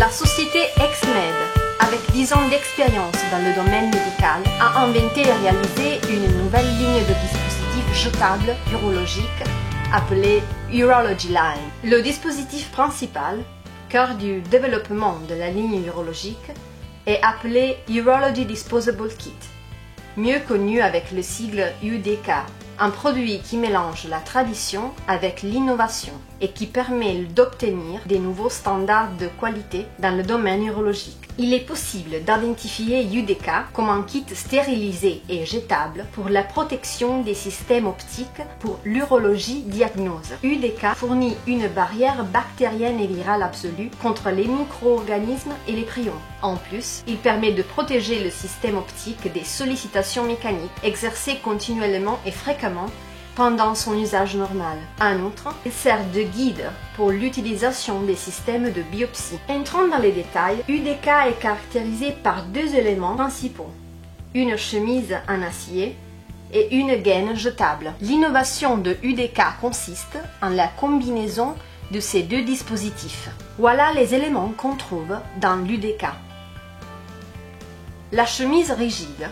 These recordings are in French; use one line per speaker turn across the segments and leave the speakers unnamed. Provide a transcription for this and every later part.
La société XMED, avec 10 ans d'expérience dans le domaine médical, a inventé et réalisé une nouvelle ligne de dispositifs jetables urologiques appelée Urology Line. Le dispositif principal, cœur du développement de la ligne urologique, est appelé Urology Disposable Kit, mieux connu avec le sigle UDK, un produit qui mélange la tradition avec l'innovation et qui permet d'obtenir des nouveaux standards de qualité dans le domaine urologique. Il est possible d'identifier UDK comme un kit stérilisé et jetable pour la protection des systèmes optiques pour l'urologie diagnose. UDK fournit une barrière bactérienne et virale absolue contre les micro-organismes et les prions. En plus, il permet de protéger le système optique des sollicitations mécaniques exercées continuellement et fréquemment pendant son usage normal. En outre, il sert de guide pour l'utilisation des systèmes de biopsie. Entrant dans les détails, UDK est caractérisé par deux éléments principaux, une chemise en acier et une gaine jetable. L'innovation de UDK consiste en la combinaison de ces deux dispositifs. Voilà les éléments qu'on trouve dans l'UDK. La chemise rigide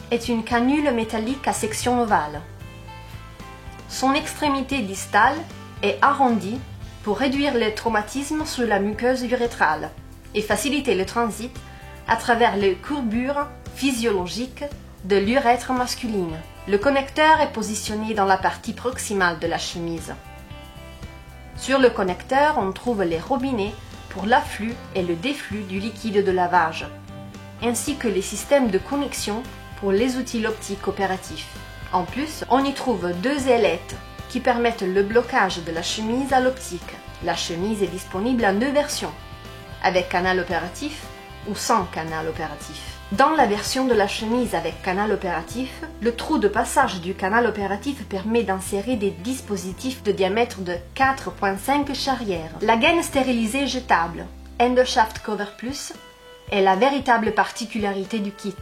est une canule métallique à section ovale. Son extrémité distale est arrondie pour réduire les traumatismes sur la muqueuse urétrale et faciliter le transit à travers les courbures physiologiques de l'urètre masculine. Le connecteur est positionné dans la partie proximale de la chemise. Sur le connecteur, on trouve les robinets pour l'afflux et le déflux du liquide de lavage, ainsi que les systèmes de connexion pour les outils optiques opératifs. En plus, on y trouve deux ailettes qui permettent le blocage de la chemise à l'optique. La chemise est disponible en deux versions, avec canal opératif ou sans canal opératif. Dans la version de la chemise avec canal opératif, le trou de passage du canal opératif permet d'insérer des dispositifs de diamètre de 4,5 charrières. La gaine stérilisée jetable, EndoShaft Cover Plus, est la véritable particularité du kit,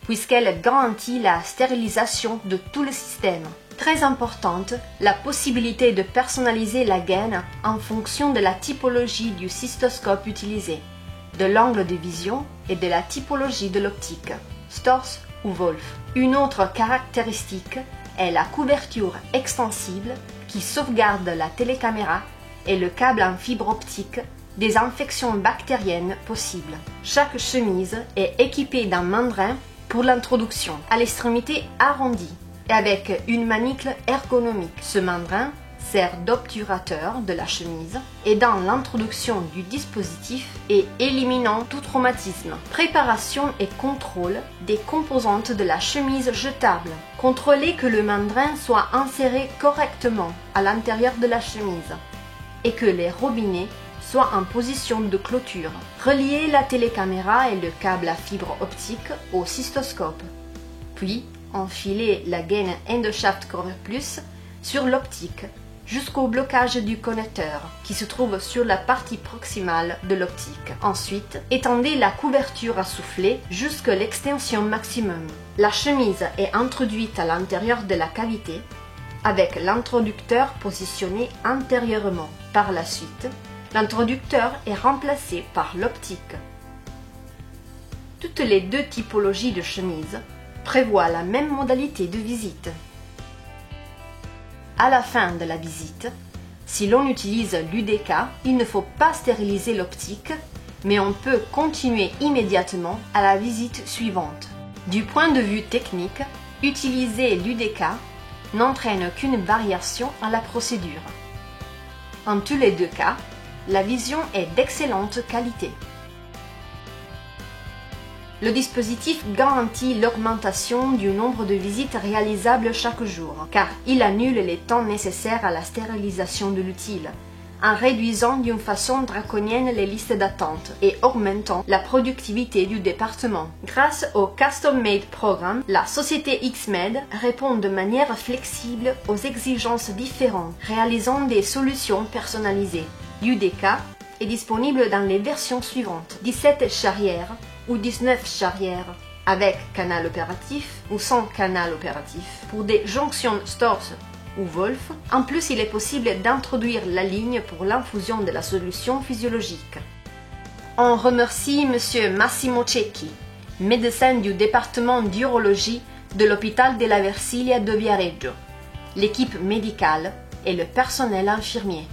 puisqu'elle garantit la stérilisation de tout le système. Très importante, la possibilité de personnaliser la gaine en fonction de la typologie du cystoscope utilisé, de l'angle de vision et de la typologie de l'optique, Storz ou Wolf. Une autre caractéristique est la couverture extensible qui sauvegarde la télécaméra et le câble en fibre optique des infections bactériennes possibles. Chaque chemise est équipée d'un mandrin pour l'introduction, à l'extrémité arrondie et avec une manicle ergonomique. Ce mandrin sert d'obturateur de la chemise, aidant l'introduction du dispositif et éliminant tout traumatisme. Préparation et contrôle des composantes de la chemise jetable. Contrôler que le mandrin soit inséré correctement à l'intérieur de la chemise et que les robinets soit en position de clôture. Relier la télécaméra et le câble à fibre optique au cystoscope. Puis, enfiler la gaine EndoShaft Cover Plus sur l'optique jusqu'au blocage du connecteur qui se trouve sur la partie proximale de l'optique. Ensuite, étendez la couverture à souffler jusqu'à l'extension maximum. La chemise est introduite à l'intérieur de la cavité avec l'introducteur positionné antérieurement. Par la suite, l'introducteur est remplacé par l'optique. Toutes les deux typologies de chemises prévoient la même modalité de visite. À la fin de la visite, si l'on utilise l'UDK, il ne faut pas stériliser l'optique, mais on peut continuer immédiatement à la visite suivante. Du point de vue technique, utiliser l'UDK n'entraîne qu'une variation à la procédure. En tous les deux cas, la vision est d'excellente qualité. Le dispositif garantit l'augmentation du nombre de visites réalisables chaque jour, car il annule les temps nécessaires à la stérilisation de l'utile, en réduisant d'une façon draconienne les listes d'attente et augmentant la productivité du département. Grâce au Custom Made Programme, la société XMED répond de manière flexible aux exigences différentes, réalisant des solutions personnalisées. L'UDK est disponible dans les versions suivantes: 17 charrières ou 19 charrières, avec canal opératif ou sans canal opératif, pour des jonctions Storz ou Wolf. En plus, il est possible d'introduire la ligne pour l'infusion de la solution physiologique. On remercie M. Massimo Cecchi, médecin du département d'urologie de l'hôpital de la Versilia de Viareggio, l'équipe médicale et le personnel infirmier.